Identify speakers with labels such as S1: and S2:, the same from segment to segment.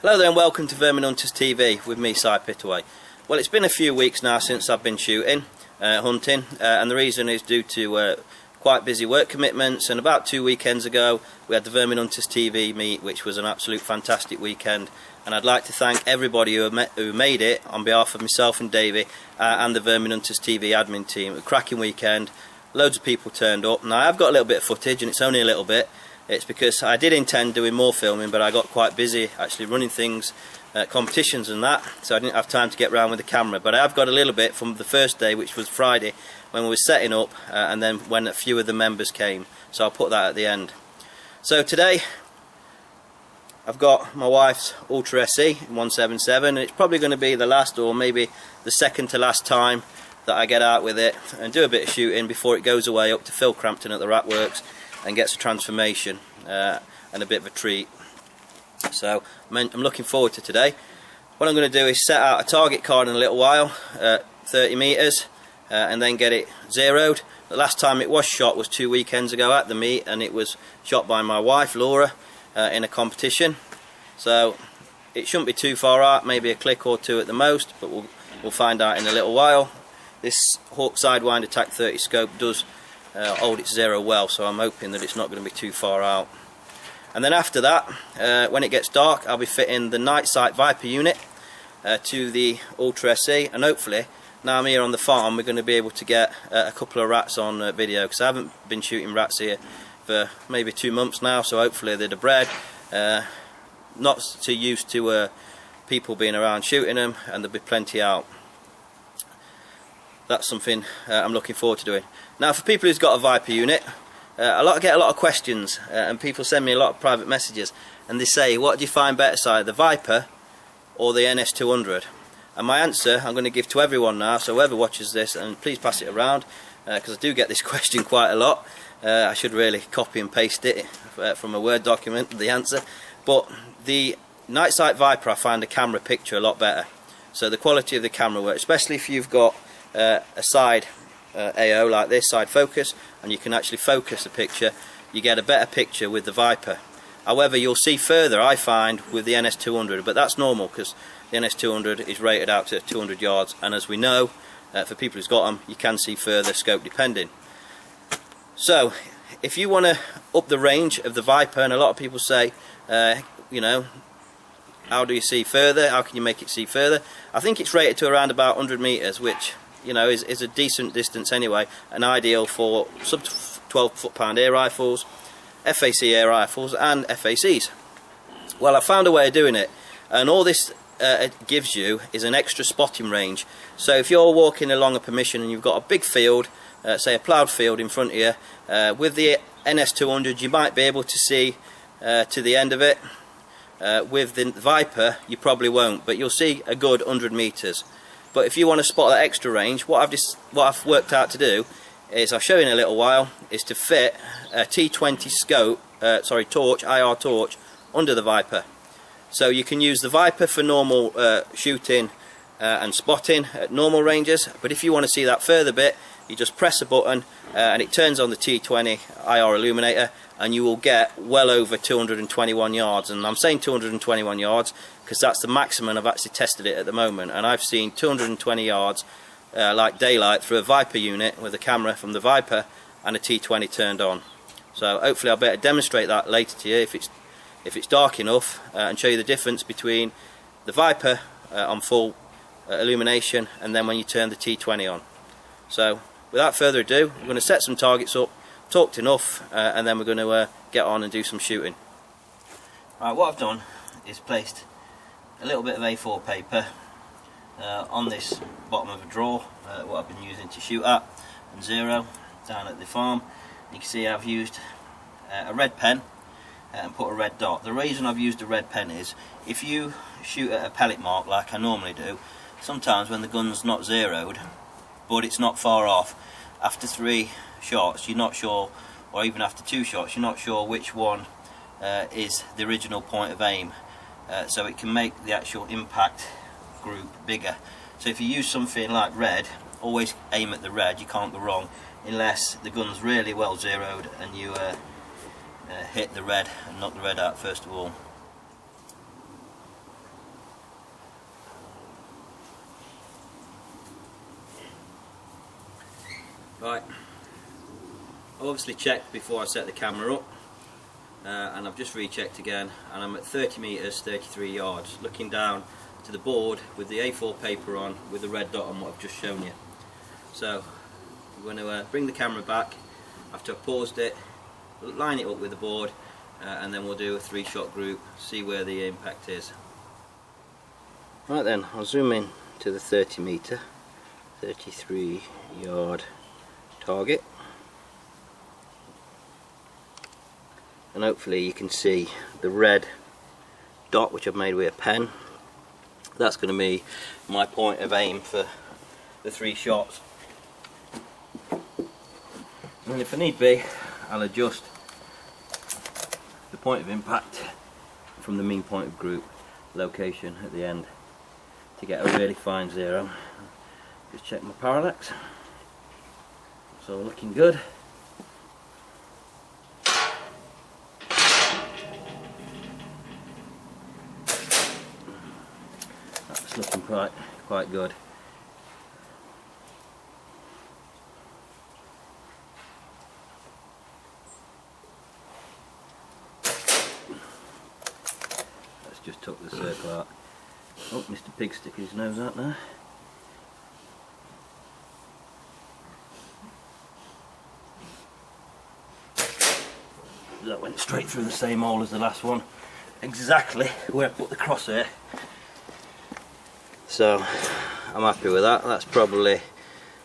S1: Hello there and welcome to Vermin Hunters TV with me, Si Pitaway. Well, it's been a few weeks now since I've been shooting, hunting, and the reason is due to quite busy work commitments. And about 2 weekends ago we had the Vermin Hunters TV meet, which was an absolute fantastic weekend, and I'd like to thank everybody who made it on behalf of myself and Davy and the Vermin Hunters TV admin team. A cracking weekend, loads of people turned up. Now I've got a little bit of footage, and it's only a little bit. It's because I did intend doing more filming, but I got quite busy actually running things, competitions and that, so I didn't have time to get around with the camera. But I have got a little bit from the first day, which was Friday, when we were setting up, and then when a few of the members came, so I'll put that at the end. So today I've got my wife's Ultra SE 177, and it's probably going to be the last, or maybe the second to last time that I get out with it and do a bit of shooting before it goes away up to Phil Crampton at the Rat Works and gets a transformation and a bit of a treat. So I'm looking forward to today. What I'm going to do is set out a target card in a little while, 30 metres, and then get it zeroed. The last time it was shot was 2 weekends ago at the meet, and it was shot by my wife Laura in a competition. So it shouldn't be too far out, maybe a click or two at the most, but we'll find out in a little while. This Hawk Sidewinder TAC 30 scope does hold its zero well, so I'm hoping that it's not going to be too far out. And then after that, when it gets dark, I'll be fitting the Nite Site Viper unit to the Ultra SE, and hopefully now I'm here on the farm we're going to be able to get a couple of rats on video, because I haven't been shooting rats here for maybe 2 months now, so hopefully they're bred, not too used to people being around shooting them, and there'll be plenty out. That's something I'm looking forward to doing. Now, for people who's got a Viper unit, I get a lot of questions, and people send me a lot of private messages, and they say, what do you find better, Si, the Viper or the NS200? And my answer I'm going to give to everyone now, so whoever watches this, and please pass it around, because I do get this question quite a lot. I should really copy and paste it from a Word document, the answer. But the Nite Site Viper, I find the camera picture a lot better. So the quality of the camera work, especially if you've got a side AO like this, side focus, and you can actually focus the picture, you get a better picture with the Viper. However, you'll see further, I find, with the NS200, but that's normal because the NS200 is rated out to 200 yards, and as we know, for people who's got them, you can see further scope depending. So if you want to up the range of the Viper, and a lot of people say, you know, how do you see further, how can you make it see further? I think it's rated to around about 100 metres, which, you know, is a decent distance anyway, and ideal for sub 12 foot-pound air rifles, FAC air rifles and FACs. Well, I found a way of doing it, and all this it gives you is an extra spotting range. So if you're walking along a permission and you've got a big field, say a ploughed field in front of you, with the NS200 you might be able to see to the end of it. With the Viper you probably won't, but you'll see a good 100 metres. But if you want to spot that extra range, what I've worked out to do is, I'll show you in a little while, is to fit a T20 scope, torch, IR torch, under the Viper. So you can use the Viper for normal shooting and spotting at normal ranges, but if you want to see that further bit, you just press a button and it turns on the T20 IR illuminator, and you will get well over 221 yards. And I'm saying 221 yards because that's the maximum I've actually tested it at the moment, and I've seen 220 yards like daylight through a Viper unit with a camera from the Viper and a T20 turned on. So hopefully I'll better demonstrate that later to you if it's dark enough, and show you the difference between the Viper on full illumination and then when you turn the T20 on. So without further ado, we're going to set some targets up, talked enough, and then we're going to get on and do some shooting. Right, what I've done is placed a little bit of A4 paper on this bottom of a drawer, what I've been using to shoot at, and zero down at the farm. You can see I've used a red pen and put a red dot. The reason I've used a red pen is, if you shoot at a pellet mark like I normally do, sometimes when the gun's not zeroed but it's not far off, after 3 shots you're not sure, or even after 2 shots you're not sure which one is the original point of aim, so it can make the actual impact group bigger. So if you use something like red, always aim at the red, you can't go wrong, unless the gun's really well zeroed and you hit the red and knock the red out first of all. Right, I obviously checked before I set the camera up, and I've just rechecked again, and I'm at 30 metres 33 yards looking down to the board with the A4 paper on with the red dot on what I've just shown you. So I'm going to bring the camera back after I've paused it, line it up with the board, and then we'll do a 3-shot group, see where the impact is. Right then, I'll zoom in to the 30 metre 33 yard target, and hopefully you can see the red dot which I've made with a pen. That's going to be my point of aim for the 3 shots, and if I need be I'll adjust the point of impact from the mean point of group location at the end to get a really fine zero. Just check my parallax. So looking good. That's looking quite good. Let's just tuck the circle out. Oh, Mr. Pig stick his nose out there. That went straight through the same hole as the last one, exactly where I put the crosshair. So I'm happy with that. That's probably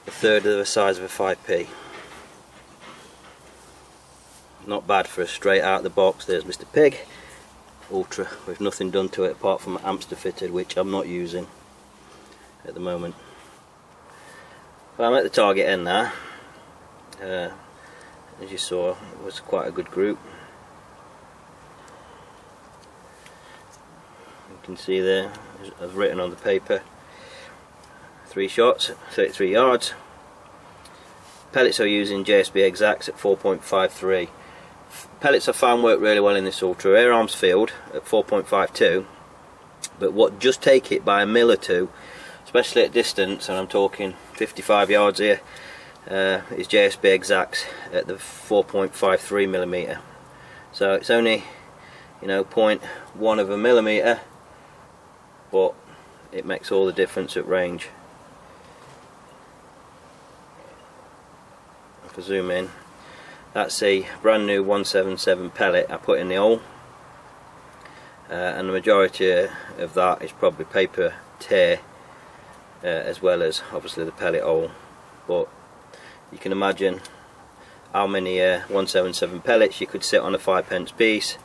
S1: a third of the size of a 5p. Not bad for a straight out of the box. There's Mr. Pig Ultra with nothing done to it apart from Amster fitted, which I'm not using at the moment. But I'm at the target end now. As you saw, it was quite a good group. You can see there, as written on the paper, 3 shots, 33 yards. Pellets are using JSB Exacts at 4.53. Pellets I found work really well in this Ultra. Air arms field at 4.52, but what just take it by a mil or two, especially at distance, and I'm talking 55 yards here, is JSB Exacts at the 4.53mm. So it's only, you know, 0.1 of a millimetre, but it makes all the difference at range. If I zoom in, that's a brand new 177 pellet I put in the hole, and the majority of that is probably paper tear, as well as obviously the pellet hole. But you can imagine how many 177 pellets you could sit on a 5p piece,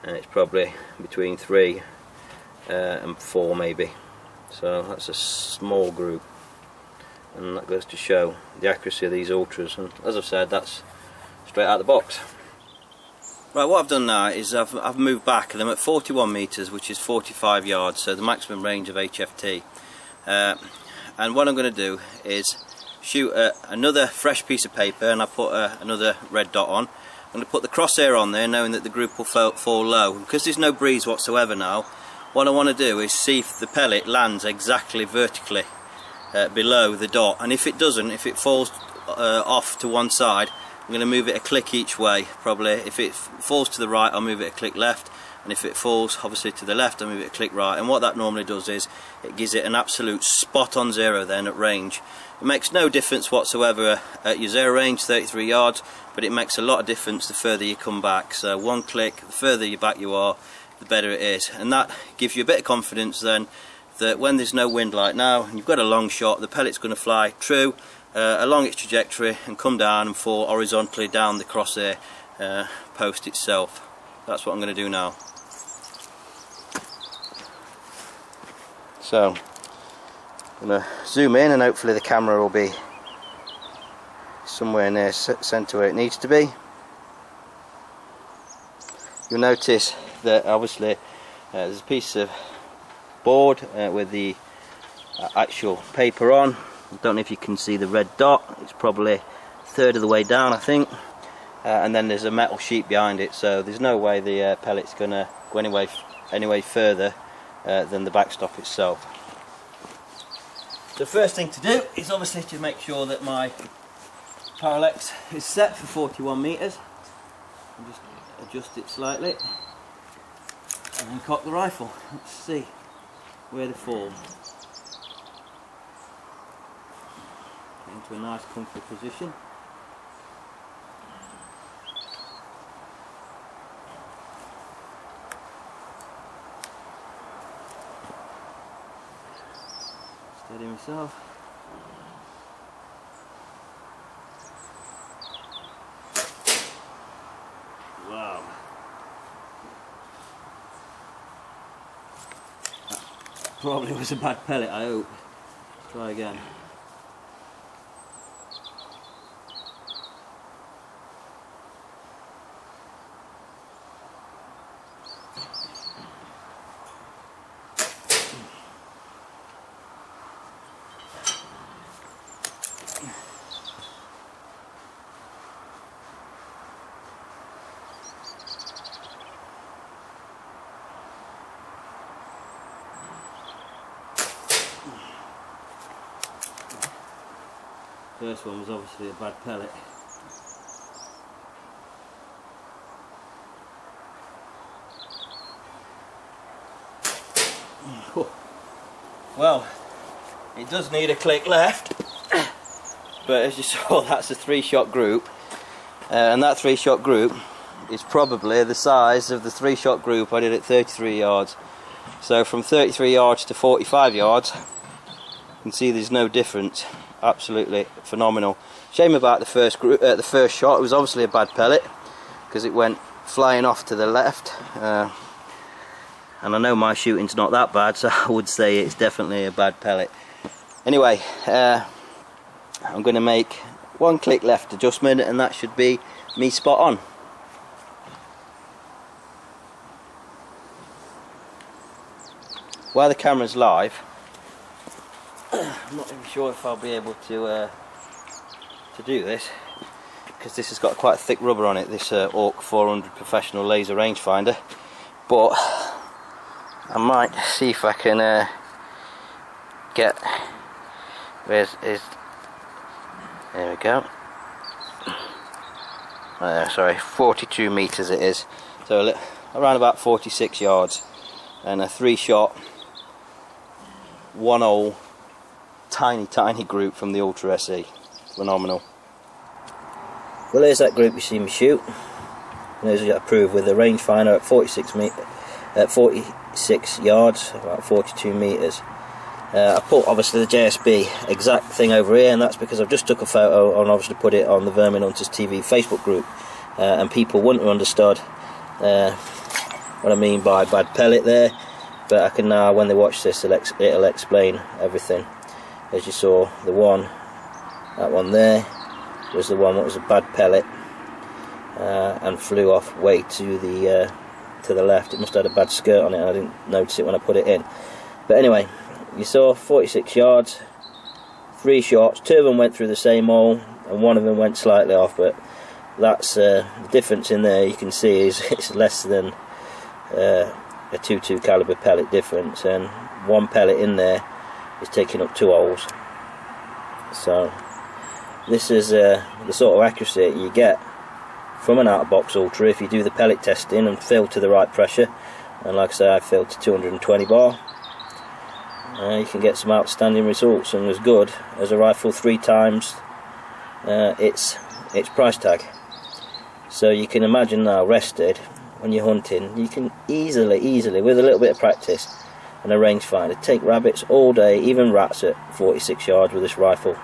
S1: and it's probably between 3 and 4 maybe. So that's a small group, and that goes to show the accuracy of these Ultras. And as I've said, that's straight out of the box. Right, what I've done now is I've moved back, and I'm at 41 metres, which is 45 yards, so the maximum range of HFT. And what I'm going to do is shoot another fresh piece of paper, and I put another red dot on. I'm going to put the crosshair on there, knowing that the group will fall low. Because there's no breeze whatsoever now, what I want to do is see if the pellet lands exactly vertically below the dot, and if it doesn't, if it falls off to one side, I'm going to move it a click each way. Probably if it falls to the right, I'll move it a click left, and if it falls obviously to the left, I'll move it a click right. And what that normally does is it gives it an absolute spot on zero then at range. It makes no difference whatsoever at your zero range, 33 yards, but it makes a lot of difference the further you come back. So one click, the further you back you are, the better it is, and that gives you a bit of confidence then that when there's no wind like now and you've got a long shot, the pellet's going to fly true along its trajectory and come down and fall horizontally down the crosshair post itself. That's what I'm going to do now. So I'm going to zoom in, and hopefully the camera will be somewhere near centre where it needs to be. You'll notice that obviously there's a piece of board with the actual paper on. I don't know if you can see the red dot. It's probably a third of the way down, I think, and then there's a metal sheet behind it, so there's no way the pellet's going to go anyway further than the backstop itself. The first thing to do is obviously to make sure that my parallax is set for 41 meters. I'll just adjust it slightly and then cock the rifle. Let's see where they fall. Get into a nice comfy position. Steady myself. Wow. That probably was a bad pellet, I hope. Try again. First one was obviously a bad pellet. Well, it does need a click left, but as you saw, that's a 3-shot group, and that 3-shot group is probably the size of the 3-shot group I did at 33 yards. So from 33 yards to 45 yards, you can see there's no difference. Absolutely phenomenal. Shame about the first group, the first shot. It was obviously a bad pellet because it went flying off to the left, and I know my shooting's not that bad, so I would say it's definitely a bad pellet. Anyway, I'm going to make one click left adjustment, and that should be me spot on. While the camera's live, I'm not even sure if I'll be able to do this, because this has got quite a thick rubber on it, this AUK 400 professional laser rangefinder, but I might see if I can get, there we go, sorry, 42 meters it is, so around about 46 yards, and a 3-shot, 1-hole, tiny group from the Ultra SE. Phenomenal. Well, here's that group you see me shoot. There's what I proved with the rangefinder at 46 yards, about 42 meters. I put obviously the JSB exact thing over here, and that's because I've just took a photo and obviously put it on the Vermin Hunters TV Facebook group, and people wouldn't have understood what I mean by bad pellet there, but I can now, when they watch this, it'll explain everything. As you saw, that one there was the one that was a bad pellet, and flew off way to the left. It must have had a bad skirt on it, and I didn't notice it when I put it in. But anyway, you saw 46 yards, 3 shots, 2 of them went through the same hole, and 1 of them went slightly off, but that's the difference in there. You can see is it's less than a .22 caliber pellet difference, and 1 pellet in there is taking up 2 holes. So this is the sort of accuracy you get from an out-of-box Ultra if you do the pellet testing and fill to the right pressure. And like I say, I filled to 220 bar. You can get some outstanding results, and as good as a rifle 3 times its price tag. So you can imagine now, rested, when you're hunting, you can easily, with a little bit of practice and a rangefinder, take rabbits all day, even rats at 46 yards with this rifle,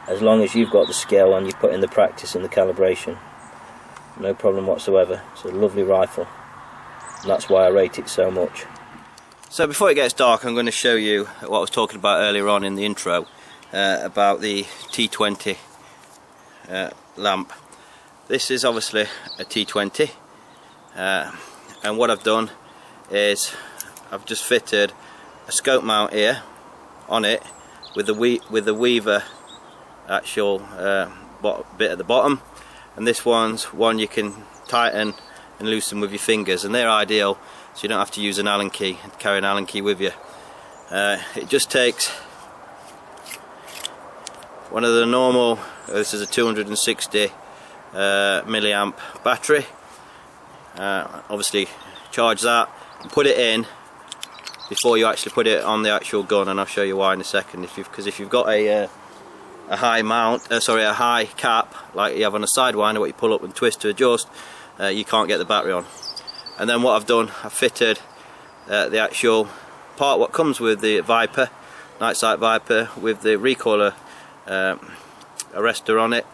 S1: as long as you've got the skill and you put in the practice and the calibration. No problem whatsoever. It's a lovely rifle, and that's why I rate it so much. So before it gets dark, I'm going to show you what I was talking about earlier on in the intro, about the T20 lamp. This is obviously a T20, and what I've done is I've just fitted a scope mount here on it with the Weaver actual bit at the bottom, and this one's one you can tighten and loosen with your fingers, and they're ideal, so you don't have to use an Allen key and carry an Allen key with you. It just takes one of the normal This is a 260 milliamp battery. Obviously charge that and put it in before you actually put it on the actual gun, and I'll show you why in a second. Because if you've got a high mount, a high cap like you have on a Sidewinder, what you pull up and twist to adjust, you can't get the battery on. And then what I've done, I've fitted the actual part what comes with the Viper, Nite Site Viper, with the recoiler arrestor on it,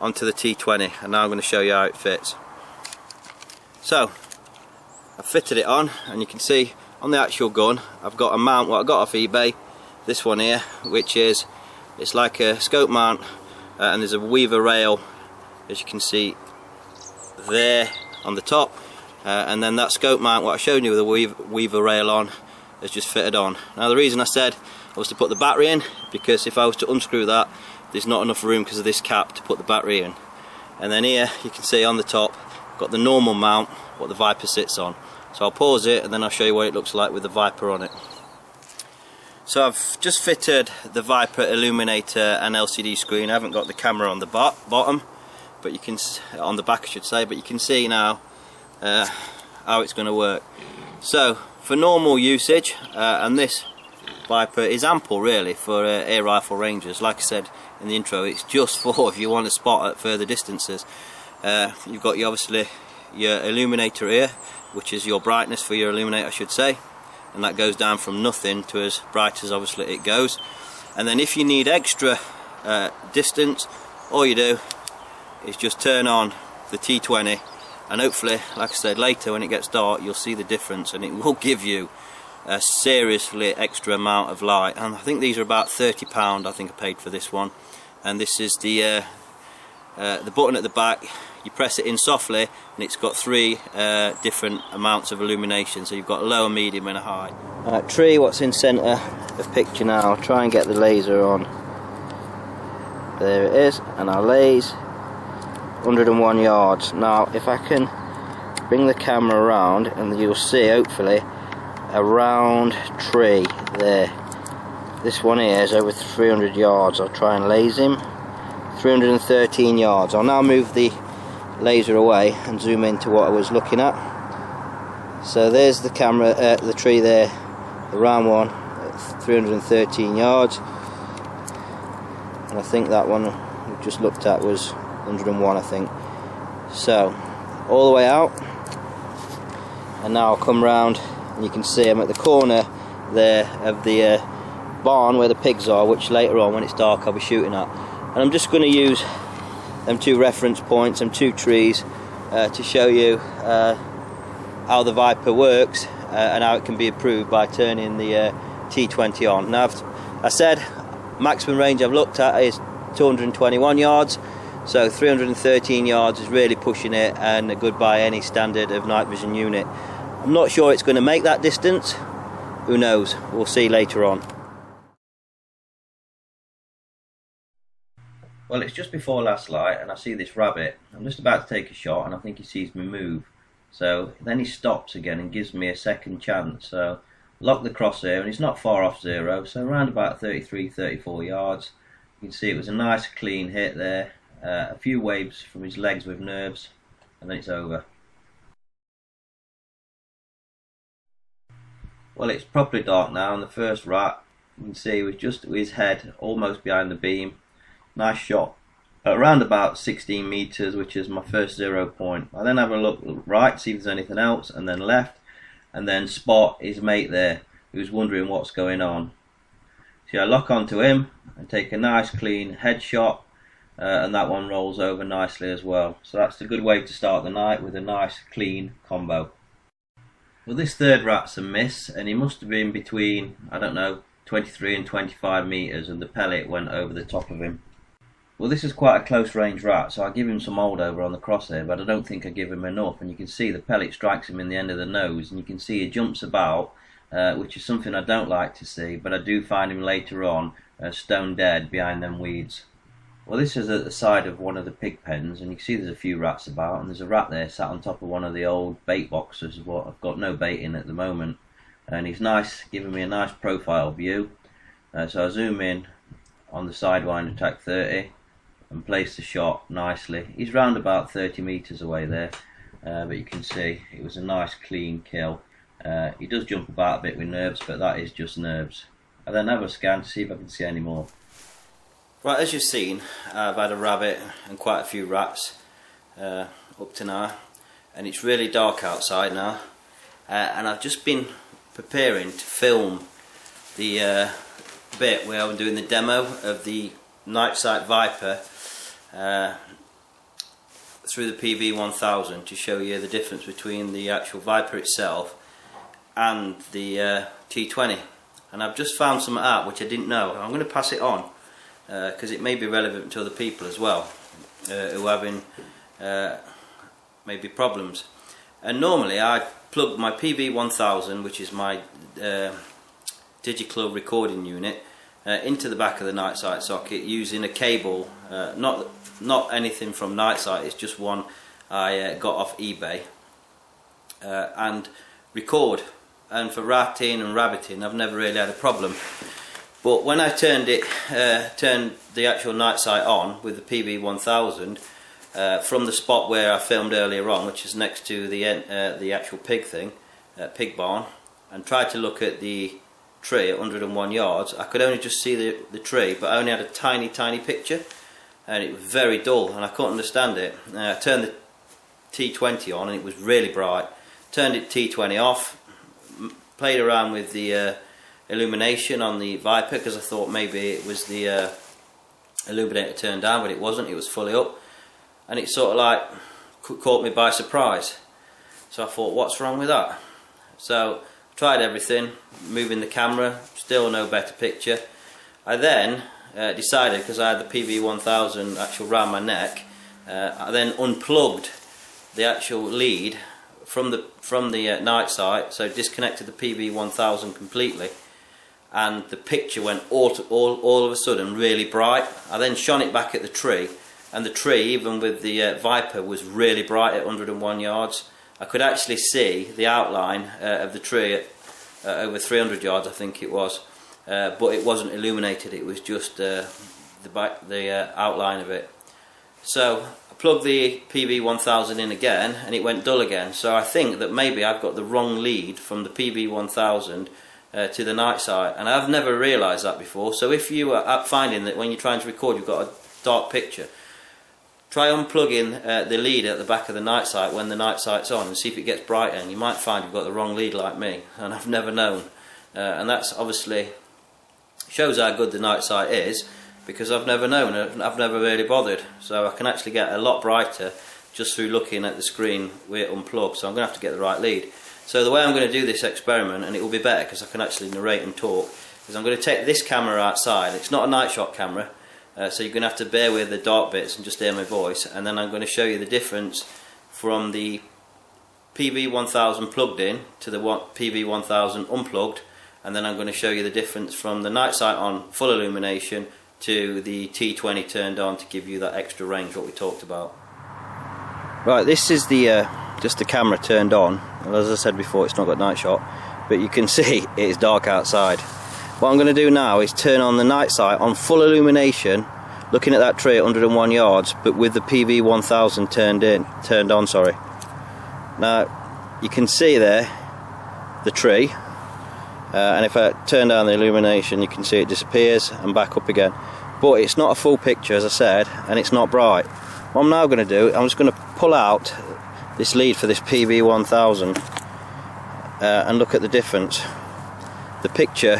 S1: onto the T20, and now I'm going to show you how it fits. So I've fitted it on, and you can see on the actual gun I've got a mount what I got off eBay, this one here, which is, it's like a scope mount, and there's a weaver rail, as you can see there on the top, and then that scope mount what I showed you with the weaver rail on is just fitted on. Now the reason I said I was to put the battery in, because if I was to unscrew that, there's not enough room because of this cap to put the battery in. And then here you can see on the top got the normal mount what the Viper sits on. So I'll pause it and then I'll show you what it looks like with the Viper on it. So I've just fitted the Viper illuminator and LCD screen. I haven't got the camera on the bottom, but you can, on the back I should say, but you can see now how it's going to work. So for normal usage, and this Viper is ample really for air rifle rangers. Like I said in the intro, it's just for if you want to spot at further distances. You've got obviously your illuminator here, which is your brightness for your illuminator I should say, and that goes down from nothing to as bright as obviously it goes. And then if you need extra distance, all you do is just turn on the T20, and hopefully, like I said, later when it gets dark you'll see the difference, and it will give you a seriously extra amount of light. And I think these are about £30 I think I paid for this one. And this is the button at the back. You press it in softly and it's got three different amounts of illumination, so you've got a low, medium and a high. Tree what's in centre of picture now, I'll try and get the laser on. There it is, and our lays 101 yards. Now if I can bring the camera around, and you'll see hopefully a round tree there. This one here is over 300 yards. I'll try and laser him. 313 yards. I'll now move the laser away and zoom into what I was looking at. So there's the camera, the tree there, the round one at 313 yards, and I think that one we just looked at was 101 I think. So all the way out, and now I'll come round and you can see I'm at the corner there of the barn where the pigs are, which later on when it's dark I'll be shooting at. And I'm just going to use them two reference points, them two trees, to show you how the Viper works and how it can be improved by turning the T20 on. Now I said maximum range I've looked at is 221 yards, so 313 yards is really pushing it and a good by any standard of night vision unit. I'm not sure it's going to make that distance, who knows, we'll see later on. Well, it's just before last light and I see this rabbit. I'm just about to take a shot and I think he sees me move. So then he stops again and gives me a second chance. So lock the crosshair, and he's not far off zero, so around about 33-34 yards. You can see it was a nice clean hit there. A few waves from his legs with nerves, and then it's over. Well, it's properly dark now, and the first rat, you can see, was just his head almost behind the beam. Nice shot at around about 16 meters, which is my first 0 point. I then have a look right, see if there's anything else, and then left, and then spot his mate there who's wondering what's going on. So I lock onto him and take a nice clean headshot, and that one rolls over nicely as well. So that's a good way to start the night, with a nice clean combo. Well, this third rat's a miss, and he must have been between, I don't know, 23 and 25 meters, and the pellet went over the top of him. Well, this is quite a close range rat, so I give him some holdover on the crosshair, but I don't think I give him enough. And you can see the pellet strikes him in the end of the nose, and you can see he jumps about, which is something I don't like to see, but I do find him later on stone dead behind them weeds. Well, this is at the side of one of the pig pens, and you can see there's a few rats about, and there's a rat there sat on top of one of the old bait boxes, what I've got no bait in at the moment, and he's nice, giving me a nice profile view. So I zoom in on the Sidewinder TAC 30, and place the shot nicely. He's round about 30 metres away there, but you can see it was a nice clean kill. He does jump about a bit with nerves, but that is just nerves. I then have a scan to see if I can see any more. Right, as you've seen, I've had a rabbit and quite a few rats up to now, and it's really dark outside now, and I've just been preparing to film the bit where I'm doing the demo of the Nite Site Viper through the PV1000 to show you the difference between the actual Viper itself and the T20. And I've just found something out which I didn't know. I'm going to pass it on because it may be relevant to other people as well who are having maybe problems. And normally I plug my PV1000, which is my digital recording unit, into the back of the Nite Site socket using a cable, not anything from Nite Site, it's just one I got off eBay, and record. And for ratting and rabbiting I've never really had a problem. But when I turned the actual Nite Site on with the PV1000 from the spot where I filmed earlier on, which is next to the actual pig barn, and tried to look at the tree at 101 yards, I could only just see the tree, but I only had a tiny picture, and it was very dull and I couldn't understand it. I turned the T20 on and it was really bright. Turned it T20 off, played around with the illumination on the Viper because I thought maybe it was the illuminator turned down, but it wasn't, it was fully up, and it sort of like caught me by surprise. So I thought, what's wrong with that? So tried everything, moving the camera, still no better picture. I then decided, because I had the PV1000 actual round my neck, I then unplugged the actual lead from the Nite Site, so disconnected the PV1000 completely, and the picture went all of a sudden really bright. I then shone it back at the tree, and the tree, even with the Viper, was really bright at 101 yards. I could actually see the outline of the tree at over 300 yards, I think it was, but it wasn't illuminated, it was just the outline of it. So I plugged the PV1000 in again and it went dull again, so I think that maybe I've got the wrong lead from the PV1000 to the Nite Site, and I've never realised that before. So if you are finding that when you're trying to record you've got a dark picture, try unplugging the lead at the back of the Nite Site when the Nite Site's on and see if it gets brighter, and you might find you've got the wrong lead like me, and I've never known. And that's obviously shows how good the Nite Site is, because I've never known it, I've never really bothered. So I can actually get a lot brighter just through looking at the screen with it unplugged, so I'm going to have to get the right lead. So the way I'm going to do this experiment, and it will be better because I can actually narrate and talk, is I'm going to take this camera outside. It's not a night shot camera, so you're going to have to bear with the dark bits and just hear my voice, and then I'm going to show you the difference from the PV1000 plugged in to the PV1000 unplugged, and then I'm going to show you the difference from the Nite Site on full illumination to the T20 turned on to give you that extra range what we talked about. Right, this is the just the camera turned on. Well, as I said before, it's not got night shot, but you can see it is dark outside. What I'm going to do now is turn on the Nite Site on full illumination, looking at that tree at 101 yards, but with the PV1000 turned on. Sorry. Now you can see there the tree, and if I turn down the illumination, you can see it disappears and back up again. But it's not a full picture, as I said, and it's not bright. What I'm now going to do, I'm just going to pull out this lead for this PV1000 and look at the difference. The picture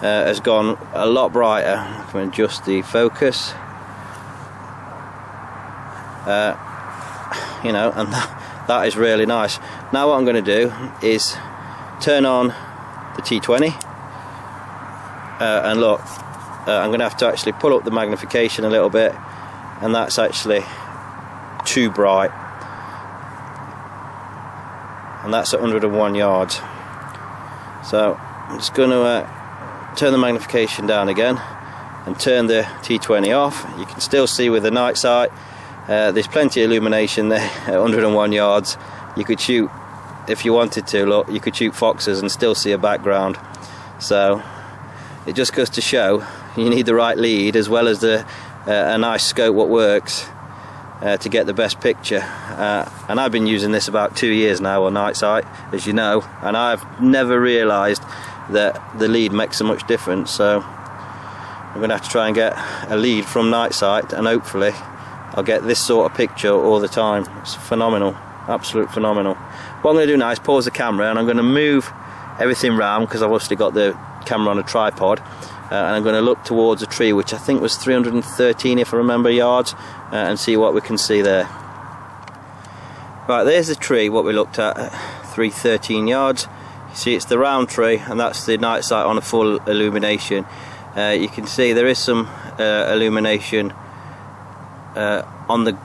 S1: has gone a lot brighter. I can adjust the focus, you know, and that is really nice. Now what I'm going to do is turn on the T20 and look, I'm going to have to actually pull up the magnification a little bit, and that's actually too bright, and that's at 101 yards. So I'm just going to turn the magnification down again and turn the T20 off. You can still see with the Nite Site, there's plenty of illumination there at 101 yards. You could shoot, if you wanted to, look, you could shoot foxes and still see a background. So it just goes to show you need the right lead as well as the a nice scope what works to get the best picture. And I've been using this about 2 years now on Nite Site, as you know, and I've never realised that the lead makes so much difference. So I'm going to have to try and get a lead from Nite Site, and hopefully I'll get this sort of picture all the time. It's phenomenal, absolute phenomenal. What I'm going to do now is pause the camera, and I'm going to move everything round because I've obviously got the camera on a tripod, and I'm going to look towards a tree which I think was 313 if I remember yards, and see what we can see there. Right, there's the tree what we looked at 313 yards. You see it's the round tree, and that's the Nite Site on a full illumination. You can see there is some illumination on the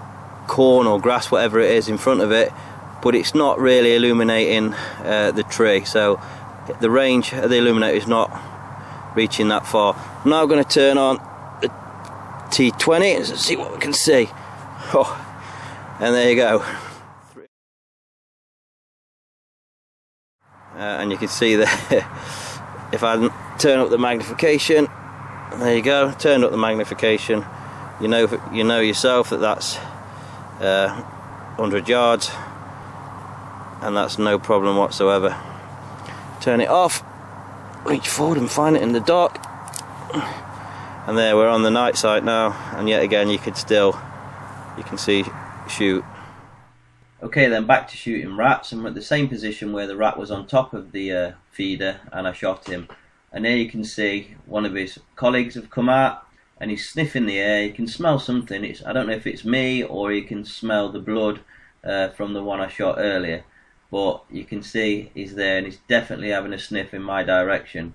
S1: corn or grass, whatever it is in front of it, but it's not really illuminating the tree, so the range of the illuminator is not reaching that far. I'm now going to turn on the T20 and see what we can see. Oh, and there you go. And you can see there, if I turn up the magnification, there you go, turn up the magnification, you know yourself that that's 100 yards, and that's no problem whatsoever. Turn it off, reach forward and find it in the dark, and there we're on the Nite Site now, and yet again you can see shoot. Okay, then back to shooting rats, and we're at the same position where the rat was on top of the feeder, and I shot him. And there you can see one of his colleagues have come out, and he's sniffing the air. You can smell something. I don't know if it's me or you can smell the blood from the one I shot earlier, but you can see he's there, and he's definitely having a sniff in my direction.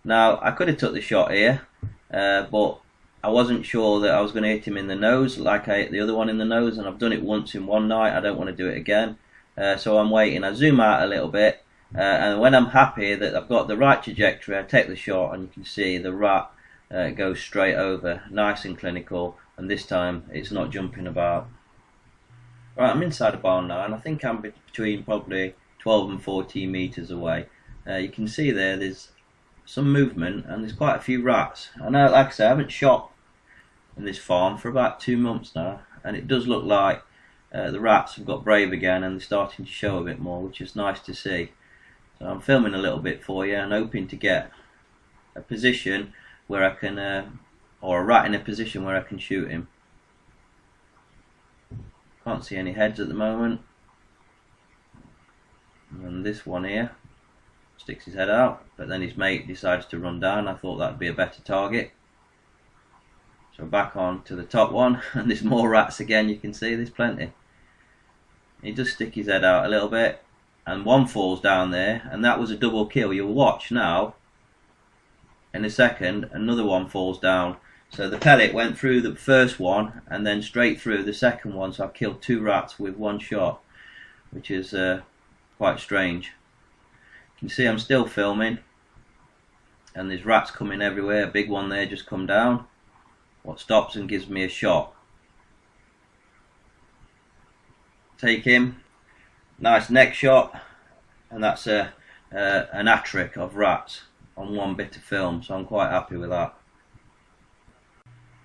S1: Now I could have took the shot here, but I wasn't sure that I was going to hit him in the nose like I hit the other one in the nose, and I've done it once in one night. I don't want to do it again, so I'm waiting. I zoom out a little bit, and when I'm happy that I've got the right trajectory, I take the shot, and you can see the rat goes straight over, nice and clinical, and this time it's not jumping about. Right, I'm inside the barn now, and I think I'm between probably 12 and 14 meters away. You can see there's some movement, and there's quite a few rats. I know, like I say, I haven't shot in this farm for about 2 months now, and it does look like the rats have got brave again, and they're starting to show a bit more, which is nice to see. So I'm filming a little bit for you, and hoping to get a position where I can, or a rat in a position where I can shoot him. Can't see any heads at the moment, and this one here sticks his head out, but then his mate decides to run down. I thought that'd be a better target, so back on to the top one, and there's more rats again. You can see there's plenty. He does stick his head out a little bit, and one falls down there, and that was a double kill. You'll watch now in a second, another one falls down. So the pellet went through the first one and then straight through the second one, so I've killed 2 rats with 1 shot, which is quite strange. You can see I'm still filming, and there's rats coming everywhere. A big one there just come down. What stops and gives me a shot. Take him. Nice neck shot, and that's an hat-trick of rats on one bit of film, so I'm quite happy with that.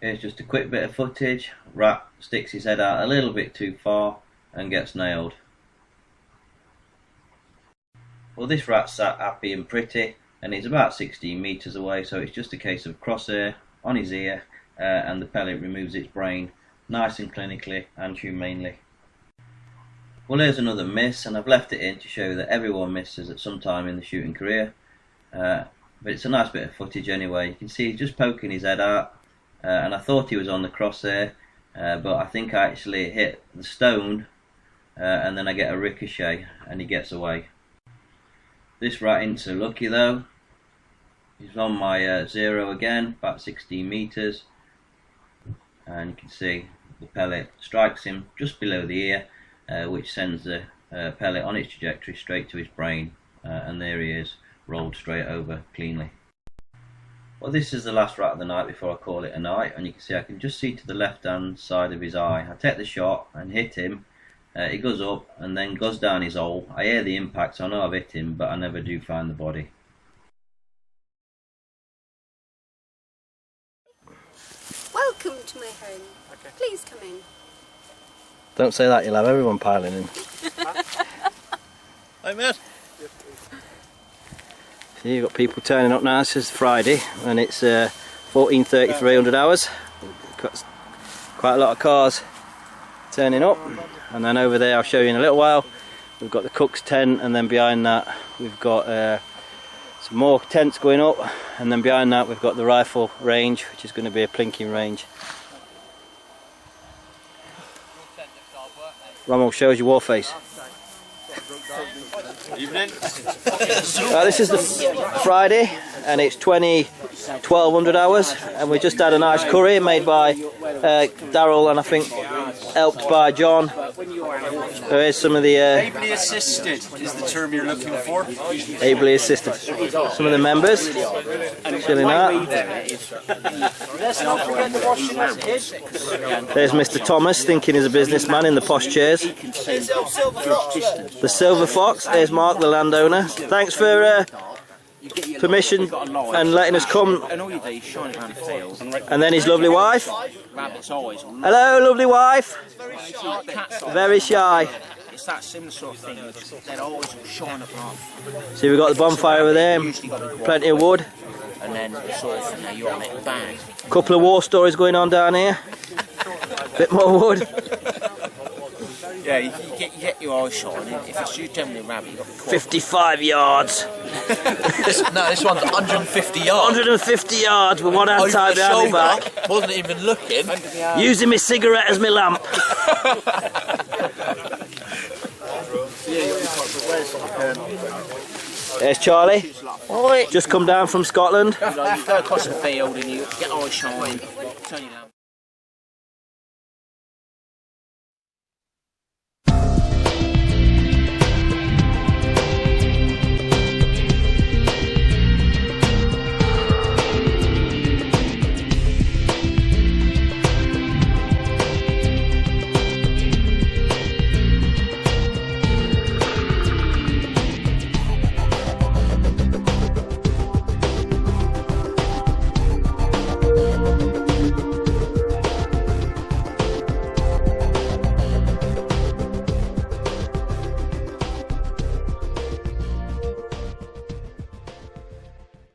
S1: Here's just a quick bit of footage. Rat sticks his head out a little bit too far and gets nailed. Well, this rat's sat happy and pretty, and he's about 16 meters away, so it's just a case of crosshair on his ear, and the pellet removes its brain nice and clinically and humanely. Well, here's another miss, and I've left it in to show that everyone misses at some time in the shooting career, but it's a nice bit of footage anyway. You can see he's just poking his head out, and I thought he was on the crosshair, but I think I actually hit the stone, and then I get a ricochet and he gets away. This rat ain't so lucky though. He's on my 0 again, about 16 meters, and you can see the pellet strikes him just below the ear, which sends the pellet on its trajectory straight to his brain, and there he is, rolled straight over cleanly. Well, this is the last rat of the night before I call it a night, and you can see I can just see to the left hand side of his eye. I take the shot and hit him. He goes up and then goes down his hole. I hear the impact, so I know I've hit him, but I never do find the body.
S2: Welcome to to my home. Okay. Please come in.
S1: Don't say that, you'll have everyone piling in.
S3: Hey, man.
S1: So you've got people turning up now. This is Friday and it's 14:33, 100 hours. Got quite a lot of cars turning up, and then over there I'll show you in a little while. We've got the cook's tent, and then behind that we've got some more tents going up, and then behind that we've got the rifle range, which is going to be a plinking range. Rommel, shows your war face.
S3: Evening.
S1: This is the Friday and it's 1200 hours, and we just had a nice curry made by Daryl, and I think helped by John. Here's some of the
S3: Ably assisted is the term you're looking for.
S1: ably assisted. Some of the members chilling out. There's Mr. Thomas, thinking he's a businessman, in the posh chairs. The Silver Fox. There's Mark, the landowner. Thanks for permission and letting us come. And then his lovely wife. Hello, lovely wife. Very shy.
S4: It's that similar sort of thing. They're always showing up off.
S1: See, we've got the bonfire over there, plenty of wood.
S4: And then sort of, you know, you're on it, bang.
S1: Couple of war stories going on down here. Bit more wood.
S4: Yeah, you get your eyes shot on it. If it's you generally rabbit, you've got the
S1: 55 yards.
S5: This one's 150 yards.
S1: 150 yards with one hand tied behind my back.
S5: Wasn't even looking.
S1: Using my cigarette as my lamp. There's Charlie. Just come down from Scotland.
S4: You go across the field and you get eyes shine. Turn you down.